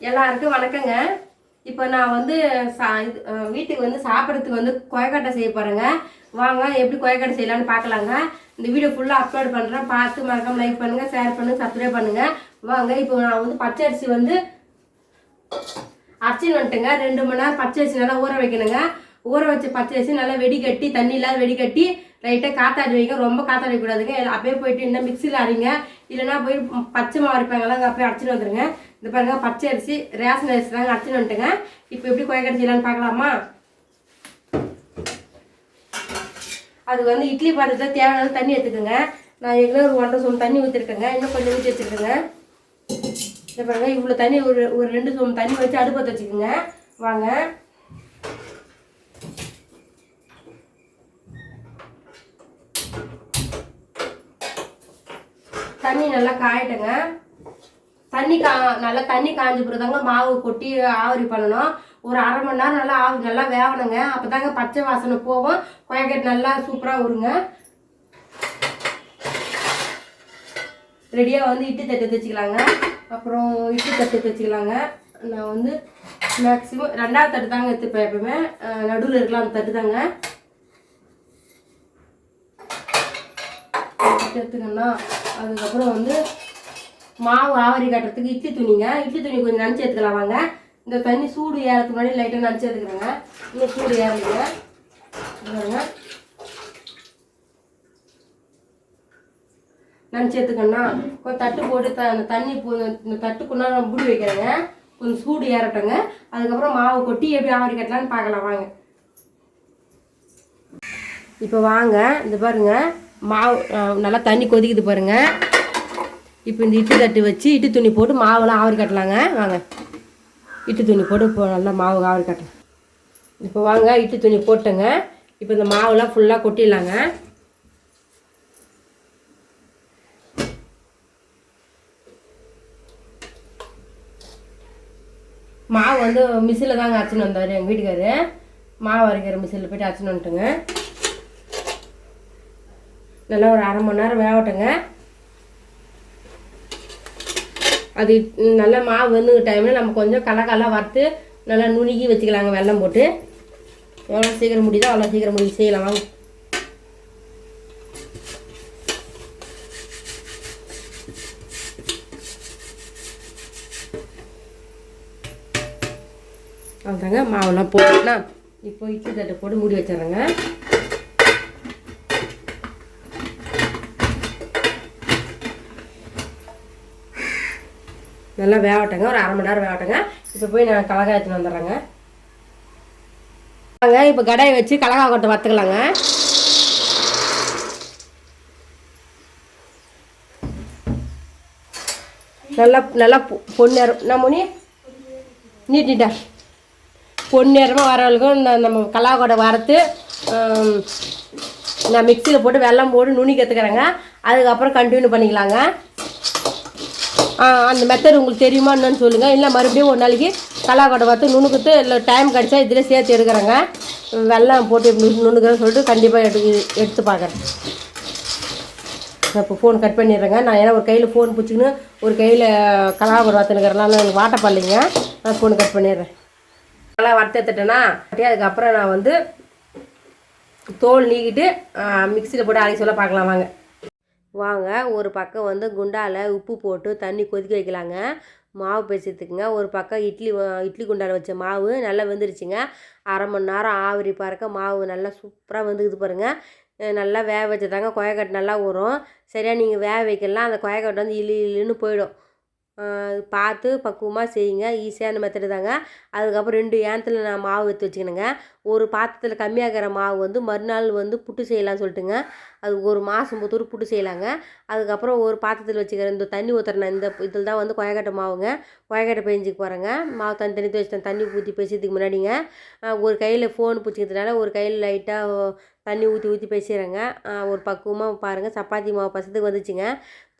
எல்லாருக்கும் வணக்கங்க. இப்போ நான் வந்து வீட்டுக்கு வந்து சாப்பிட்றதுக்கு வந்து கொயக்கட்டை செய்ய போகிறேங்க. வாங்க எப்படி கொயக்கட்டை செய்யலான்னு பார்க்கலாங்க. இந்த வீடியோ ஃபுல்லாக அப்லோட் பண்ணுறேன். பார்த்து மறக்காம லைக் பண்ணுங்கள், ஷேர் பண்ணுங்கள், சப்ஸ்கிரைப் பண்ணுங்கள். வாங்க இப்போ நான் வந்து பச்சை அரிசி வந்து அரைச்சின்னு வந்துட்டுங்க. 2 மணி நேரம் பச்சை அரிசி நல்லா ஊற வைக்கணுங்க. ஊற வச்ச பச்சை அரிசி நல்லா வெடிகட்டி தண்ணி இல்லாத வெடிகட்டி லைட்டாக காத்தாடி வைங்க. ரொம்ப காத்தாடி கூடாதுங்க. அப்படியே போயிட்டு இன்னும் மிக்சியில் அரைங்க. இல்லைன்னா போய் பச்சை மாவு அரைப்பாங்கலாம் அங்கே அப்படியே அரைச்சின்னு வந்துடுங்க. இந்த பாருங்க பச்சை அரிசி ரேஷன் அரிசி தாங்க அரைச்சின்னு வந்துட்டுங்க. இப்போ எப்படி கொயக்கட்டை செய்யலான்னு பார்க்கலாமா? அதுக்கு வந்து இட்லி பாத்திரத்தில் தேவையான தண்ணி எடுத்துக்கோங்க. நான் ஏற்கனவே ஒரு 1.5 சொம்பு தண்ணி ஊற்றிருக்கேங்க. இன்னும் கொஞ்சம் ஊற்றி வச்சுருக்கேங்க. இதை பாருங்க இவ்வளோ தண்ணி ஒரு 2 சொம்பு தண்ணி வச்சு அடுப்பத்தை வச்சுக்கோங்க. வாங்க தண்ணி நல்லா காயட்டுங்க. நல்லா தண்ணி காய்ஞ்சி பிறதாங்க மாவு கொட்டி ஆவரி பண்ணணும். ஒரு 1/2 மணி நேரம் நல்லா வேகணுங்க. அப்போ தாங்க பச்சை வாசனை போகும். கொயக்கட்டை நல்லா சூப்பராக வருங்க. ரெடியாக வந்து இட்லி தட்டு தைச்சிக்கலாங்க. அப்புறம் இட்லி தட்டு தைச்சிக்கலாங்க. நான் வந்து மேக்ஸிமம் 2வது தட்டு தாங்க எடுத்துப்பேன். எப்பவுமே நடுவில் இருக்கலாம் அந்த தட்டு தாங்க எடுத்துக்கணும்னா. அதுக்கப்புறம் வந்து மாவு ஆவரி கட்டுறதுக்கு இட்லி துணிங்க. இட்லி துணி கொஞ்சம் நனைச்சி எடுத்துக்கலாம். வாங்க இந்த தண்ணி சூடு ஏறதுக்கு முன்னாடி லைட்டாக நனைச்சி எடுத்துக்கிறேங்க. இன்னும் சூடு ஏறலைங்க. நனைச்சி எடுத்துக்கணும்னா கொஞ்சம் தட்டு போட்டு அந்த தண்ணி இந்த தட்டுக்குன்னா மூடி வைக்கிறேங்க. கொஞ்சம் சூடு ஏறட்டங்க. அதுக்கப்புறம் மாவு கொட்டி எப்படி ஆவரி கட்டலான்னு பார்க்கலாம். வாங்க இப்போ வாங்க இந்த பாருங்க மாவு நல்லா தண்ணி கொதிக்குது பாருங்க. இப்போ இந்த இட்லி தட்டு வச்சு இட்லி துணி போட்டு மாவுலாம் ஆவரி கட்டலாங்க. வாங்க இட்லி துணி போட்டு இப்போ நல்லா மாவு ஆவரி கட்டலாம். இப்போ வாங்க இட்லி துணி போட்டுங்க. இப்போ இந்த மாவுலாம் ஃபுல்லாக கொட்டிடலாங்க. மாவு வந்து மிஷினில் தாங்க அரைச்சின்னு வந்தார் எங்கள் வீட்டுக்காரு. மாவு அரைக்கிற மிஷினில் போய்ட்டு அரைச்சின்னு வந்துட்டுங்க. நல்லா ஒரு 1/2 மணி நேரம் வேகட்டுங்க. அது நல்லா மாவு வந்து டைமில் நம்ம கொஞ்சம் கலக்காலாம் வறுத்து நல்லா நுணுக்கி வச்சுக்கலாங்க. வெல்லம் போட்டு எவ்வளோ சீக்கிரம் முடியுதோ அவ்வளோ சீக்கிரம் முடிஞ்சு செய்யலாம். வாங்க அவ்வளோதாங்க மாவெல்லாம் போட்டுனா இப்போ இட்லி தட்டை போட்டு மூடி வச்சிட்றேங்க. நல்லா வேகட்டங்க. ஒரு 1/2 மணி நேரம் வேகட்டங்க. இப்போ போய் நான் கலக்காய் எடுத்துன்னு வந்துடுறேங்க. இப்போ கடாயை வச்சு கலக்காய் கொட்டை வறுத்துக்கலாங்க. நல்லா பொன்னேரம் நான் முனி நீட்டிட்டா பொன்னேரமாக வரவளுக்கும் இந்த நம்ம கலக்காய் கொட்டை வறுத்து நான் மிக்சியில் போட்டு வெல்லம் போட்டு நுணுக்கி எடுத்துக்கிறேங்க. அதுக்கப்புறம் கண்டினியூ பண்ணிக்கலாங்க. அந்த மெத்தட் உங்களுக்கு தெரியுமா என்னன்னு சொல்லுங்கள். இல்லை மறுபடியும் ஒரு நாளைக்கு கலாக்கொட்டை பார்த்து நுணுக்குத்து இல்லை டைம் கிடச்சா இதில் சேர்த்து எடுக்கிறேங்க. வெல்லம் போட்டு நுணுக்கிறேன்னு சொல்லிட்டு கண்டிப்பாக எடுத்து பார்க்குறேன். நான் இப்போ ஃபோன் கட் பண்ணிடுறேங்க. நான் ஏன்னா ஒரு கையில் ஃபோன் பிடிச்சிக்கின்னு ஒரு கையில் கலாக்கொட்டை வறுத்துனுக்கிறேன். எனக்கு வாட்டப்பல்லைங்க. நான் ஃபோன் கட் பண்ணிடுறேன். நல்லா வறுத்து எடுத்துட்டேன்னா அதுக்கப்புறம் நான் வந்து தோல் நீக்கிட்டு மிக்சியில் போட்டு அரைச்சி சொல்ல பார்க்கலாம். வாங்க ஒரு பக்கம் வந்து குண்டாவில் உப்பு போட்டு தண்ணி கொதிக்க வைக்கலாங்க. மாவு பேசிட்டுக்குங்க. ஒரு பக்கம் இட்லி குண்டாவில் வச்ச மாவு நல்லா வெந்துருச்சுங்க. 1/2 மணி நேரம் ஆவரி பறக்க மாவு நல்லா சூப்பராக வந்துக்குது பாருங்கள். நல்லா வேக வச்சதாங்க கொயக்கட்டை நல்லா வரும். சரியாக நீங்கள் வேக வைக்கலாம். அந்த கொயக்கட்டை வந்து இழுன்னு போயிடும். பார்த்து பக்குவமாக செய்யுங்க. ஈஸியான மெத்தடு தாங்க. அதுக்கப்புறம் 2 ஏனத்தில் நான் மாவு எடுத்து வச்சுக்கணுங்க. ஒரு பாத்திரத்தில் கம்மியாகிற மாவு வந்து மறுநாள் வந்து புட்டு செய்யலாம்னு சொல்லிட்டுங்க. அது ஒரு மாதம் பொறுத்தவரை புட்டு செய்யலாங்க. அதுக்கப்புறம் ஒரு பாத்திரத்தில் வச்சுக்கிறேன். இந்த தண்ணி ஊற்றுறேன். இந்த இதில் தான் வந்து கொயக்கட்டை மாவுங்க. கொயக்கட்டை பெஞ்சிக்க போகிறேங்க. மாவு தண்ணி வச்சுட்டேன். தண்ணி ஊற்றி பேசுறதுக்கு முன்னாடிங்க ஒரு கையில் ஃபோன் பிடிச்சிக்கிறதுனால ஒரு கையில் லைட்டாக தண்ணி ஊற்றி பேசிடுறேங்க. ஒரு பக்குவமாக பாருங்கள். சப்பாத்தி மாவு பசத்துக்கு வந்துச்சுங்க.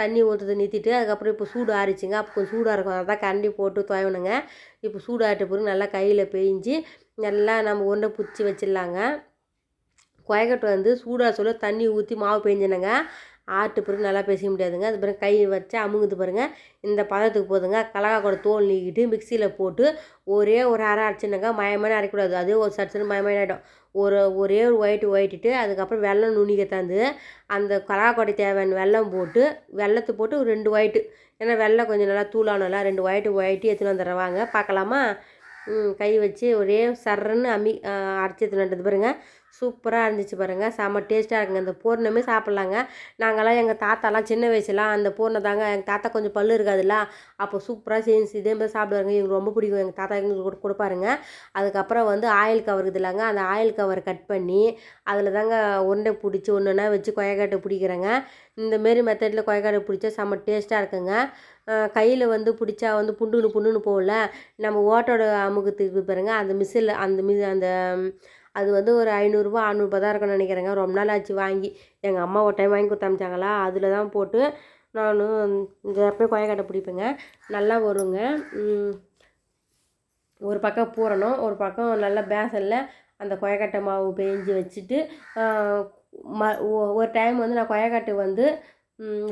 தண்ணி ஊற்றுறதை நிறுத்திட்டு அதுக்கப்புறம் இப்போ சூடு ஆறிச்சுங்க. அப்போ கொஞ்சம் சூடாக இருக்கும். அதான் கரண்டி போட்டு துவையணுங்க. இப்போ சூடு ஆறிட்ட பிறகு நல்லா கையில் பேய்ஞ்சி நல்லா நம்ம உருண்டை பிடிச்சி வச்சிடலாங்க. கொயக்கட்டை வந்து சூடாக சொல்ல தண்ணி ஊற்றி மாவு பேய்ஞ்சினங்க. ஆட்டு பிறகு நல்லா பேசிக்க முடியாதுங்க. அது பிறகு கை வச்சா அமுங்குது பாருங்கள், இந்த பதத்துக்கு போதுங்க. கடலக்காக்கூட தோல் நீக்கிட்டு மிக்சியில் போட்டு ஒரே ஒரு அரை அரைச்சினுங்க, மயமான அரைக்கூடாது, அதே ஒரு சட்சன்னு மயமாயிடும். ஒரே ஒரு ஒயிட்டுட்டு அதுக்கப்புறம் வெல்லம் நுனிக்க தந்து அந்த கடலக்காய் தேவையான வெல்லம் போட்டு வெல்லத்தை போட்டு ஒரு 2 ஒயிட்டு, ஏன்னா வெல்லம் கொஞ்சம் நல்லா தூளானல 2 ஒயிட்டு எடுத்துன்னு வந்துடுறேன் வாங்க பார்க்கலாமா. கை வச்சு ஒரே சர்றன்னு அரைச்சி எடுத்துன்னு வந்துட்டு பாருங்கள், சூப்பராக இருந்துச்சு பாருங்கள், செம்ம டேஸ்ட்டாக இருக்குங்க. இந்த பூர்ணமே சாப்பிட்லாங்க. நாங்கள்லாம் எங்கள் தாத்தாலாம் சின்ன வயசுலாம் அந்த பூர்ணம் தாங்க, எங்கள் தாத்தா கொஞ்சம் பல்லு இருக்காதுல்ல, அப்போ சூப்பராக செஞ்சு இதே மாதிரி சாப்பிடுவாங்க. எங்களுக்கு ரொம்ப பிடிக்கும், எங்கள் தாத்தா எங்களுக்கு கொடுப்பாருங்க. அதுக்கப்புறம் வந்து ஆயில் கவர் இருக்குது இல்லைங்க, அந்த ஆயில் கவர் கட் பண்ணி அதில் தாங்க உருண்டை பிடிச்சி ஒன்று ஒன்றா வச்சு கொயக்காட்டை பிடிக்கிறேங்க. இந்தமாரி மெத்தடில் கொயக்காட்டை பிடிச்சா செம்ம டேஸ்ட்டாக இருக்குங்க. கையில் வந்து பிடிச்சா வந்து புண்டுன்னு போகல, நம்ம ஓட்டோட அமுகத்துக்கு பாருங்க அந்த மிஷினில் அந்த அது வந்து ஒரு 500ரூபா 600ரூபா தான் இருக்கும்னு நினைக்கிறேங்க. ரொம்ப நாள் ஆச்சு வாங்கி. எங்கள் அம்மா ஒரு டைம் வாங்கி கொடுத்து அமிச்சாங்களா, அதில் தான் போட்டு நானும் இந்த எப்போயும் கொயக்காட்டை பிடிப்பேங்க. நல்லா வருங்க. ஒரு பக்கம் பூரணும், ஒரு பக்கம் நல்லா பேசனில் அந்த கொயக்கட்டை மாவு பேஞ்சு வச்சுட்டு ஒரு டைம் வந்து நான் கொயக்கட்டை வந்து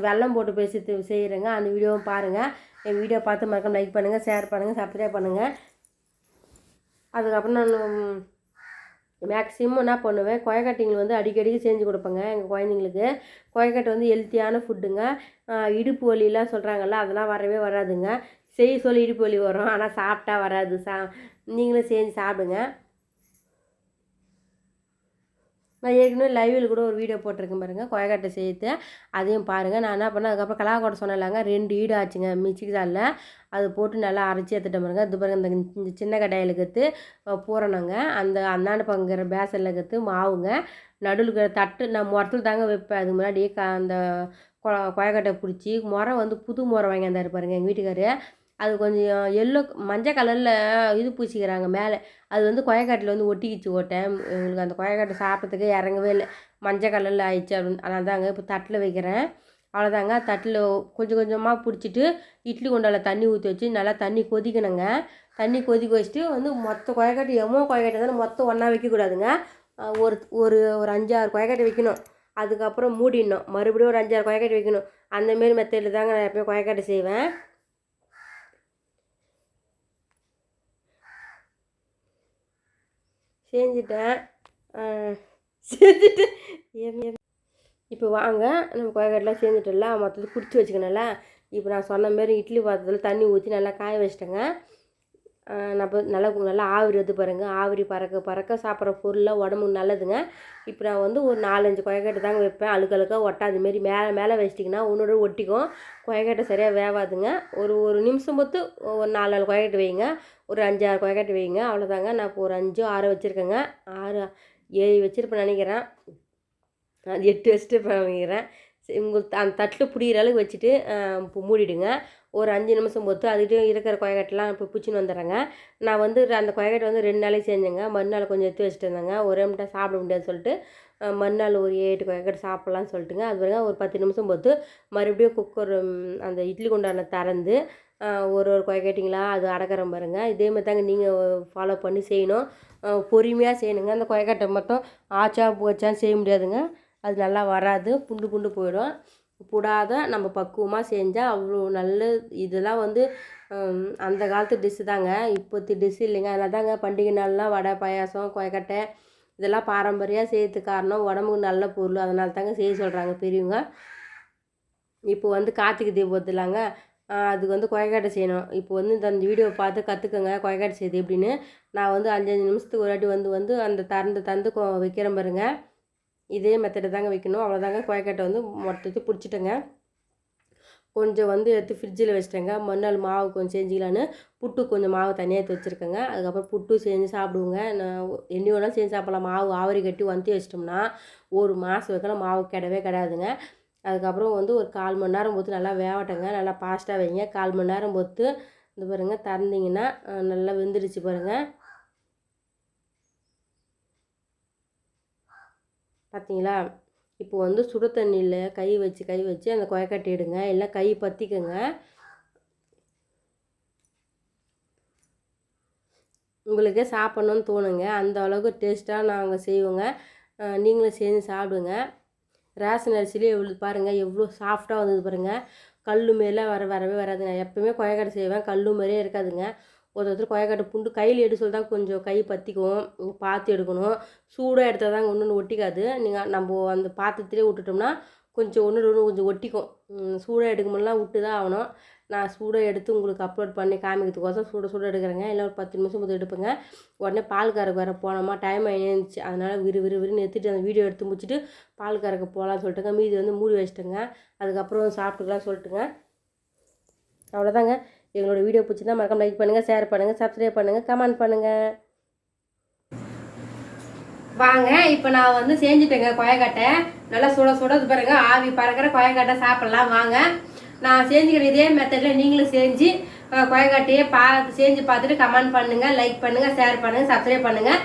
வெல்லம் போட்டு பேசி செய்கிறேங்க. அந்த வீடியோவும் பாருங்கள். என் வீடியோ பார்த்து மறக்காம லைக் பண்ணுங்கள், ஷேர் பண்ணுங்கள், சப்ஸ்கிரைப் பண்ணுங்கள். அதுக்கப்புறம் நான் மேக்ஸிமம் என்ன பண்ணுவேன், கொயக்கட்டைங்களை வந்து அடிக்கடிக்கு செஞ்சு கொடுப்பேங்க எங்கள் குழந்தைங்களுக்கு. கொயக்கட்டை வந்து ஹெல்த்தியான ஃபுட்டுங்க. இடுப்பு வலிலாம் சொல்கிறாங்கல்ல, அதெல்லாம் வரவே வராதுங்க. செய்ய சொல்லி இடுப்பு வலி வரும், ஆனால் சாப்பிட்டா வராது. நீங்களும் செஞ்சு சாப்பிடுங்க. நான் ஏற்கனவே லைவில் கூட ஒரு வீடியோ போட்டிருக்கேன் பாருங்கள், கொயக்கட்டை செய்து, அதையும் பாருங்கள். நான் என்ன பண்ணேன், அதுக்கப்புறம் கடலக்காய் சொன்னலாங்க 2 ஈடு ஆச்சுங்க மிக்ஸி ஜாரில், அது போட்டு நல்லா அரைச்சி எடுத்துகிட்டு பாருங்க. இது பாருங்க, இந்த சின்ன கடாயில் கற்று பூரணங்க, அந்தாண்டு பங்குற பேசனில் கற்று மாவுங்க, நடுவில் தட்டு நான் முறத்தில் தாங்க வைப்பேன். அதுக்கு முன்னாடி அந்த கொயக்கட்டை பிடிச்சி முறை வந்து புது முறை வாங்கி வந்தார் பாருங்கள் எங்கள் வீட்டுக்காரு. அது கொஞ்சம் எல்லோ மஞ்சள் கலரில் இது பூசிக்கிறாங்க மேலே, அது வந்து கொயக்காட்டில் வந்து ஒட்டிக்கிச்சு ஓட்டேன். எங்களுக்கு அந்த கொயக்காட்டை சாப்பிட்றதுக்கு இறங்கவே இல்லை, மஞ்சள் கலரில் ஆயிடுச்சு அப்படின்னு. அதனால தாங்க இப்போ தட்டில் வைக்கிறேன். அவ்வளோதாங்க. தட்டில் கொஞ்சம் கொஞ்சமாக பிடிச்சிட்டு இட்லி குண்டாவில் தண்ணி ஊற்றி வச்சு நல்லா தண்ணி கொதிக்கணுங்க. தண்ணி கொதிக்க வச்சுட்டு வந்து மொத்த கொயக்காட்டு கொயக்காட்டை தானே மொத்தம் ஒன்றா வைக்கக்கூடாதுங்க. ஒரு ஒரு ஒரு 5-6 கொயக்காட்டை வைக்கணும். அதுக்கப்புறம் மூடிடணும், மறுபடியும் ஒரு 5-6 கொயக்காட்டை வைக்கணும். அந்தமாரி மெத்தடில் தாங்க நான் எப்போயும் கொயக்காட்டை செய்வேன். செஞ்சுட்டேன். இப்போ வாங்க நம்ம கொயக்காட்டெலாம் செஞ்சுட்டோம்ல, மொத்தத்தை பிடிச்சி வச்சுக்கணும்ல. இப்போ நான் சொன்ன மாரி இட்லி பாத்திரத்தில் தண்ணி ஊற்றி நல்லா காய வச்சிட்டேங்க. நம்ம நல்லா ஆவிரி வந்து பாருங்கள், ஆவிரி பறக்க சாப்பிட்ற பொருள்லாம் உடம்புக்கு நல்லதுங்க. இப்போ நான் வந்து ஒரு 4-5 கொயக்காட்டை தாங்க வைப்பேன், அழுக்கழுக்காக ஒட்டாது மாரி. மேலே வச்சிட்டிங்கன்னா ஒன்றோட ஒட்டிக்கும், கொயக்காட்டை சரியாக வேவாதுங்க. ஒரு நிமிஷம் பொறுத்து ஒரு 4 கொயக்காட்டை வைங்க, ஒரு 5-6 கொயக்காட்டை வைங்க, அவ்வளோதாங்க. நான் இப்போ ஒரு 5-6 வச்சுருக்கேங்க, 6-7 வச்சுருப்பேன் நினைக்கிறேன். அது 8 வச்சுட்டு நினைக்கிறேன். உங்களுக்கு அந்த தட்டில் பிடிக்கிற அளவுக்கு வச்சுட்டு இப்போ மூடிடுங்க. ஒரு 5 நிமிஷம் பொறுத்து அதுக்கிட்டே இருக்கிற கொயக்கட்டெலாம் இப்போ பிடிச்சின்னு வந்துடுறேங்க. நான் வந்து அந்த கொயக்கட்டை வந்து 2 நாளைக்கு செஞ்சேங்க. மறுநாள் கொஞ்சம் எடுத்து வச்சுட்டு இருந்தேங்க, ஒரே மட்டும் சாப்பிட முடியாதுன்னு சொல்லிட்டு மறுநாள் ஒரு 8 கொயக்கட்டை சாப்பிட்லான்னு சொல்லிட்டுங்க. அது வரைக்கும் ஒரு 10 நிமிஷம் பொறுத்து மறுபடியும் குக்கர் அந்த இட்லி குண்டானை திறந்து ஒரு கொயக்கட்டிங்களா அது அடக்கிறேன் பாருங்கள். இதேமாதிரி தாங்க நீங்கள் ஃபாலோ பண்ணி செய்யணும், பொறுமையாக செய்யணுங்க. அந்த கொயக்கட்டை மட்டும் ஆச்சா போச்சான்னு செய்ய முடியாதுங்க, அது நல்லா வராது, புண்டு போயிடும். புடாத நம்ம பக்குவமாக செஞ்சால் அவ்வளோ நல்ல. இதெல்லாம் வந்து அந்த காலத்து டிஷ்ஷு தாங்க, இப்போத்தி டிஷ் இல்லைங்க. அதனால தாங்க பண்டிகை நாள்லாம் வடை பாயாசம் கொயக்கட்டை இதெல்லாம் பாரம்பரியாக செய்யறதுக்கு காரணம் உடம்புக்கு நல்ல பொருள், அதனால தாங்க செய்ய சொல்கிறாங்க பெரியவங்க. இப்போ வந்து கார்த்திகை தீபத்துலாங்க, அதுக்கு வந்து கொயக்கட்டை செய்யணும். இப்போ வந்து இந்த வீடியோவை பார்த்து கற்றுக்கோங்க கொயக்கட்டை செய்யுது எப்படின்னு. நான் வந்து 5-5 நிமிஷத்துக்கு ஒரு வாட்டி வந்து அந்த தந்து வைக்கிறேன் பாருங்கள். இதே மெத்தடை தாங்க வைக்கணும், அவ்வளோதாங்க. கொயக்கட்டை வந்து மொத்தத்தையும் பிடிச்சிட்டேங்க. கொஞ்சம் வந்து எடுத்து ஃப்ரிட்ஜில் வச்சிட்டேங்க. மறுநாள் மாவு கொஞ்சம் செஞ்சுக்கலான்னு புட்டு கொஞ்சம் மாவு தனியாக எடுத்து வச்சுருக்கேங்க. அதுக்கப்புறம் புட்டு செஞ்சு சாப்பிடுவோங்க. நான் எண்ணி வேணாலும் செஞ்சு சாப்பிட்லாம். மாவு ஆவரி கட்டி வந்தி வச்சிட்டோம்னா ஒரு மாதம் வைக்கலாம், மாவு கிடையாதுங்க. அதுக்கப்புறம் வந்து ஒரு 1/4 மணி நேரம் பொறுத்து நல்லா வேகட்டங்க. நல்லா ஃபாஸ்ட்டாக வைங்க. 1/4 மணி நேரம் பொறுத்து இந்த பாருங்கள் திறந்திங்கன்னா நல்லா வெந்துடுச்சு பாருங்கள். பார்த்தீங்களா? இப்போ வந்து சுடு தண்ணியில் கை வச்சு அந்த கொயக்கட்டை எடுங்க, இல்லை கை பற்றிக்கங்க. உங்களுக்கே சாப்பிட்ணுன்னு தோணுங்க, அந்த அளவுக்கு டேஸ்ட்டாக நாங்கள் செய்வோங்க. நீங்களும் செஞ்சு சாப்பிடுங்க. ரேஷன் அரிசிலே எவ்வளோ பாருங்கள் எவ்வளோ சாஃப்டாக வந்தது பாருங்கள். கல் மாரிலாம் வரவே வராதுங்க. எப்போவுமே கொயக்கட்டை செய்வேன், கல் மாதிரியே இருக்காதுங்க. ஒருத்தர் கொயக்கட்டை புண்டு கையில் எடுத்து சொல்லி தான் கொஞ்சம் கை பற்றிக்கும், பார்த்து எடுக்கணும். சூடாக எடுத்தால் தாங்க ஒன்று ஒட்டிக்காது. நீங்கள் நம்ம அந்த பாத்திரத்திலே விட்டுட்டோம்னா கொஞ்சம் ஒன்று கொஞ்சம் ஒட்டிக்கும். சூடாக எடுக்கும்போதெல்லாம் விட்டு தான் ஆகணும். நான் சூடாக எடுத்து உங்களுக்கு அப்லோட் பண்ணி காமிக்கிறதுக்கோசம் சுட எடுக்கிறேங்க. இல்லை ஒரு 10 நிமிஷம் போது எடுப்பேங்க. உடனே பால் கறக்க வேறு போனோமா, டைம் ஆகிருந்துச்சு. அதனால் விறுவிறுன்னு எடுத்துகிட்டு அந்த வீடியோ எடுத்து முடிச்சுட்டு பால் கறக்க போகலான்னு சொல்லிட்டுங்க மீதி வந்து மூடி வச்சிட்டேங்க. அதுக்கப்புறம் சாப்பிட்டுக்கலாம்னு சொல்லிட்டுங்க. அவ்வளோதாங்க. எங்களோட வீடியோ பிடிச்சிருந்தா மறக்காம லைக் பண்ணுங்கள், ஷேர் பண்ணுங்கள், சப்ஸ்கிரைப் பண்ணுங்கள், கமெண்ட் பண்ணுங்கள். வாங்க இப்போ நான் வந்து செஞ்சுட்டேங்க கொயக்கட்டை. நல்லா சுட பாருங்க, ஆவி பறக்கிற கொயக்கட்டை சாப்பிட்லாம் வாங்க. நான் செஞ்சுக்கிற இதே மெத்தடில் நீங்களும் செஞ்சு கொயக்கட்டையே செஞ்சு பார்த்துட்டு கமெண்ட் பண்ணுங்கள், லைக் பண்ணுங்கள், ஷேர் பண்ணுங்கள், சப்ஸ்கிரைப் பண்ணுங்கள்.